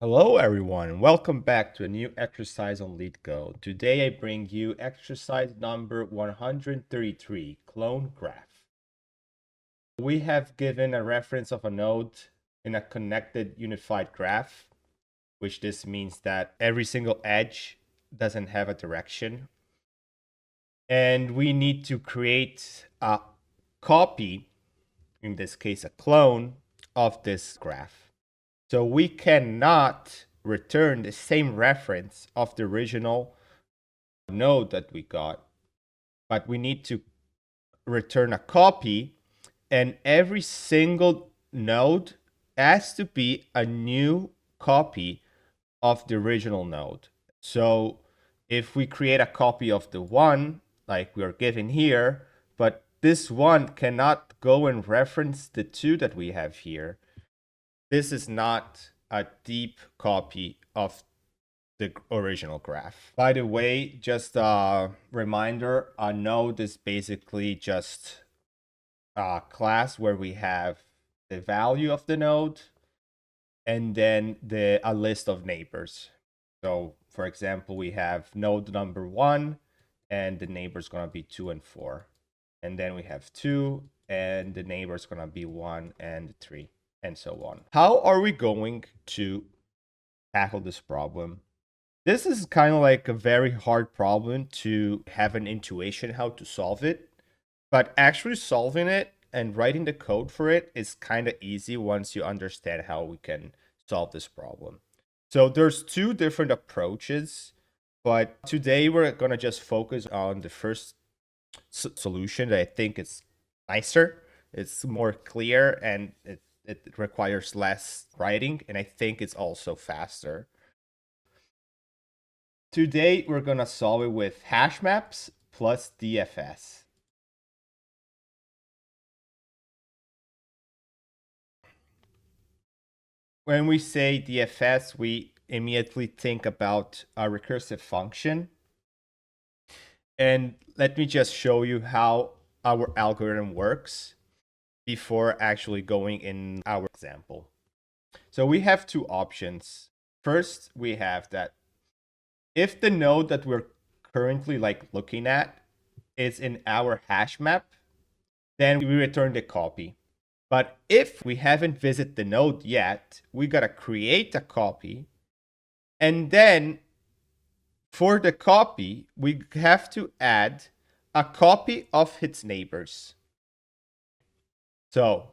Hello everyone, welcome back to a new exercise on LeetCode. Today I bring you exercise number 133, clone graph. We have given a reference of a node in a connected unified graph, which this means that every single edge doesn't have a direction. And we need to create a copy, in this case a clone, of this graph. So we cannot return the same reference of the original node that we got, but we need to return a copy, and every single node has to be a new copy of the original node. So if we create a copy of the one, like we are given here, but this one cannot go and reference the two that we have here, this is not a deep copy of the original graph. By the way, just a reminder, a node is basically just a class where we have the value of the node and then a list of neighbors. So for example, we have node number 1 and the neighbor is going to be 2 and 4. And then we have 2 and the neighbor is going to be 1 and 3 and so on. How are we going to tackle this problem? This is kind of like a very hard problem to have an intuition how to solve it, but actually solving it and writing the code for it is kind of easy once you understand how we can solve this problem. So there's two different approaches, but today we're going to just focus on the first solution that I think is nicer. It's more clear and it requires less writing, and I think it's also faster. Today, we're going to solve it with hash maps plus DFS. When we say DFS, we immediately think about a recursive function. And let me just show you how our algorithm works before actually going in our example. So we have two options. First, we have that if the node that we're currently looking at is in our hash map, then we return the copy. But if we haven't visited the node yet, we gotta create a copy. And then for the copy, we have to add a copy of its neighbors. So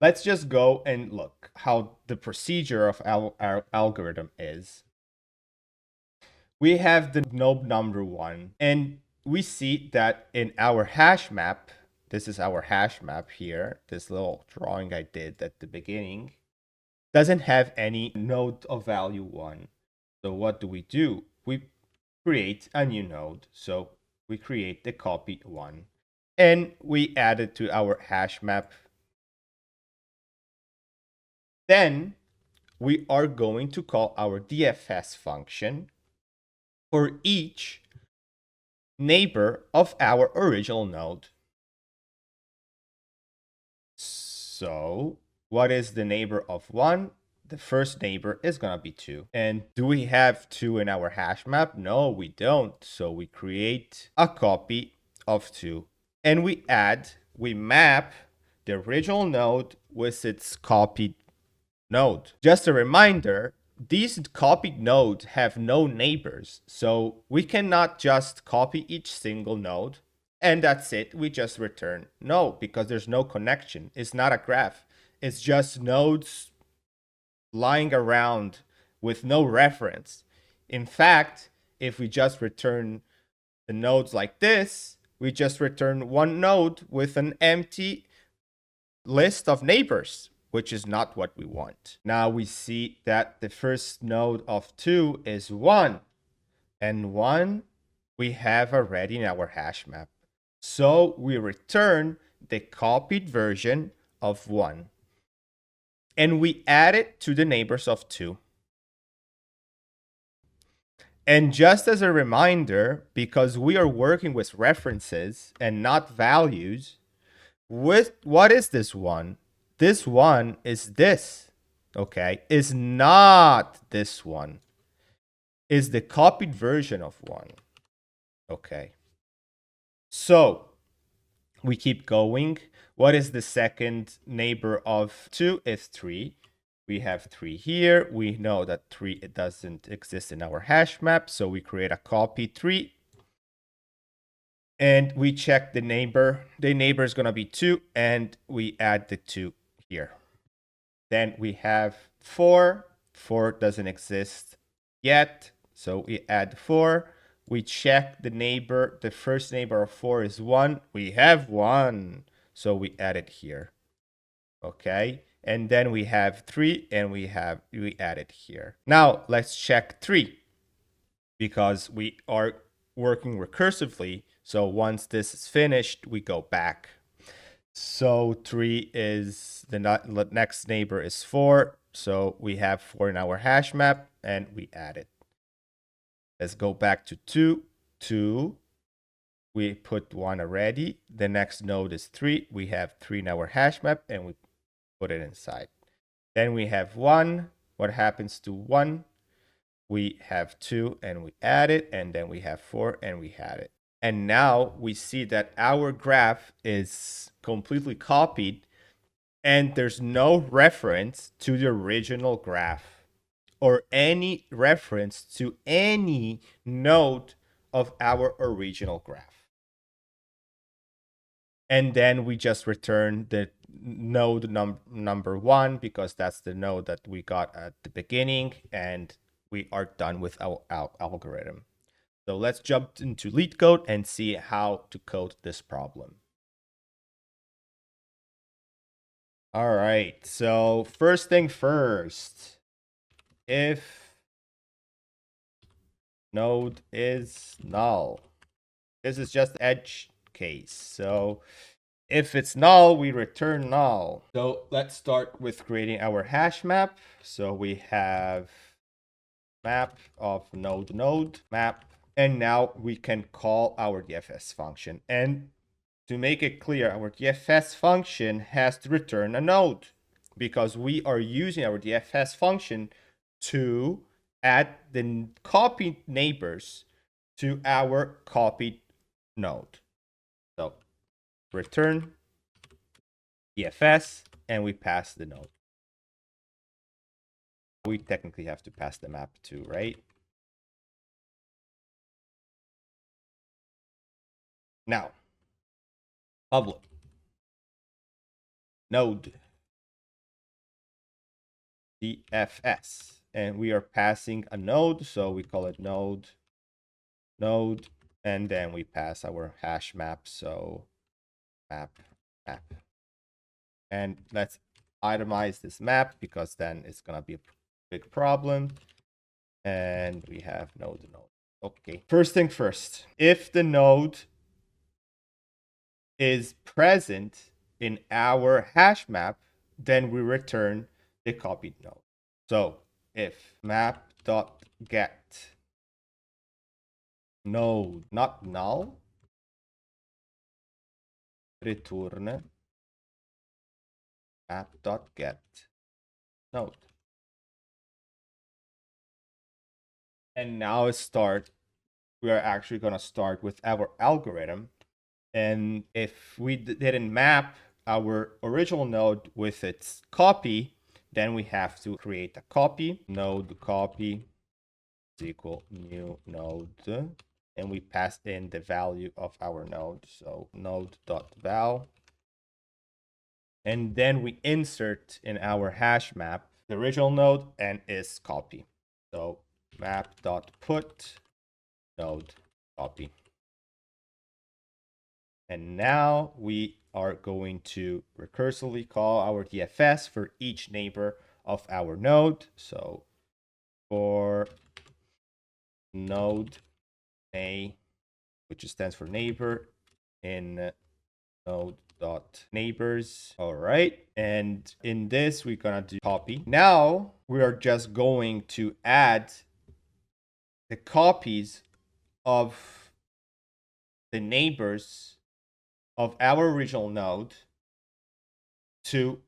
let's just go and look how the procedure of our algorithm is. We have the node number 1, and we see that in our hash map, this is our hash map here, this little drawing I did at the beginning, doesn't have any node of value 1. So what do? We create a new node. So we create the copy 1, and we add it to our hash map. Then we are going to call our DFS function for each neighbor of our original node. So what is the neighbor of 1? The first neighbor is going to be 2. And do we have 2 in our hash map? No, we don't. So we create a copy of 2. And we map the original node with its copied node. Just a reminder, these copied nodes have no neighbors, so we cannot just copy each single node and that's it. We just return no, because there's no connection. It's not a graph. It's just nodes lying around with no reference. In fact, if we just return the nodes like this, we just return one node with an empty list of neighbors, which is not what we want. Now we see that the first node of 2 is 1, and 1 we have already in our hash map. So we return the copied version of 1, and we add it to the neighbors of 2. And just as a reminder, because we are working with references and not values, what is this 1? This 1 is this. okay, is not this one, is the copied version of 1. Okay. So we keep going. What is the second neighbor of 2? Is 3. We have 3 here. We know that 3 it doesn't exist in our hash map, so we create a copy 3. And we check the neighbor. The neighbor is going to be 2, and we add the 2 here. Then we have 4. 4 doesn't exist yet, so we add 4. We check the neighbor. The first neighbor of 4 is 1. We have 1, so we add it here. Okay, and then we have 3, and we add it here. Now let's check 3, because we are working recursively. So once this is finished, we go back. So 3 is the next neighbor is 4. So we have 4 in our hash map, and we add it. Let's go back to 2. 2. We put 1 already. The next node is 3. We have 3 in our hash map, and we put it inside. Then we have 1. What happens to 1? We have 2, and we add it. And then we have 4, and we add it. And now we see that our graph is completely copied, and there's no reference to the original graph or any reference to any node of our original graph. And then we just return the node number 1, because that's the node that we got at the beginning, and we are done with our algorithm. So let's jump into LeetCode and see how to code this problem. All right, so first thing first, if node is null, this is just edge case. So if it's null, we return null. So let's start with creating our hash map. So we have map of node map, and now we can call our DFS function. And to make it clear, our DFS function has to return a node, because we are using our DFS function to add the copied neighbors to our copied node. So return DFS, and we pass the node. We technically have to pass the map too, right? Now, public node DFS, and we are passing a node, so we call it node, and then we pass our hash map, so map. And let's itemize this map, because then it's gonna be a big problem. And we have node. Okay, first thing first, if the node is present in our hash map, then we return the copied node. So if map.get node not null, return map.get node. And now we are actually going to start with our algorithm. And if we didn't map our original node with its copy, then we have to create a copy. Node copy is equal new node, and we pass in the value of our node. So node.val. And then we insert in our hash map the original node and its copy. So map.put node copy. And now we are going to recursively call our DFS for each neighbor of our node. So for node A, which stands for neighbor, in node.neighbors. All right. And in this, we're going to do copy. Now we are just going to add the copies of the neighbors of our original node to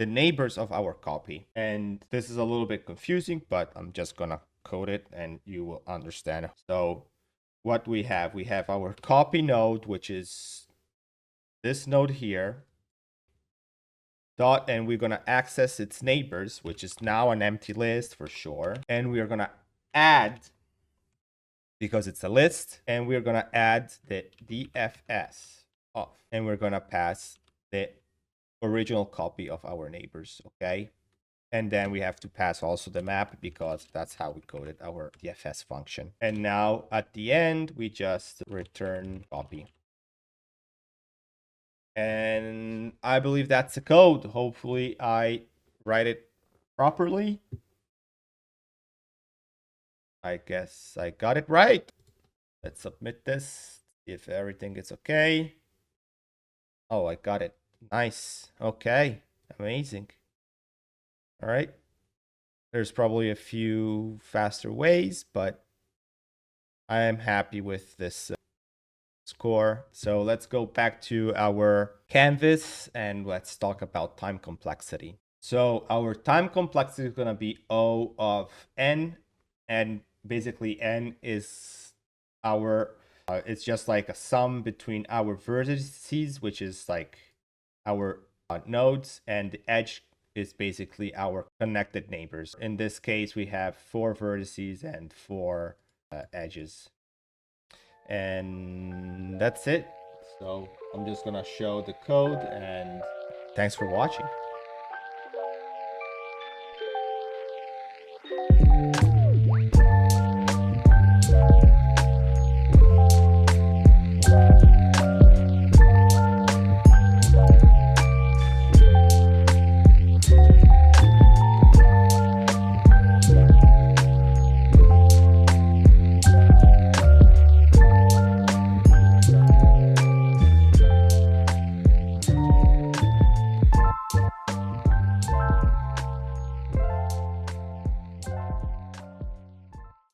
the neighbors of our copy. And this is a little bit confusing, but I'm just gonna code it and you will understand. So what we have our copy node, which is this node here, dot, and we're gonna access its neighbors, which is now an empty list for sure. And we are gonna add, because it's a list, and we're gonna add the DFS off, and we're gonna pass the original copy of our neighbors, okay? And then we have to pass also the map because that's how we coded our DFS function. And now at the end, we just return copy. And I believe that's the code. Hopefully I write it properly. I guess I got it right. Let's submit this, see if everything is okay. Oh, I got it. Nice. Okay. Amazing. All right. There's probably a few faster ways, but I am happy with this score. So let's go back to our canvas and let's talk about time complexity. So our time complexity is going to be O of n, and basically n is our, it's just like a sum between our vertices, which is like our nodes, and the edge is basically our connected neighbors. In this case, we have 4 vertices and 4 edges. And that's it. So I'm just gonna show the code, and thanks for watching.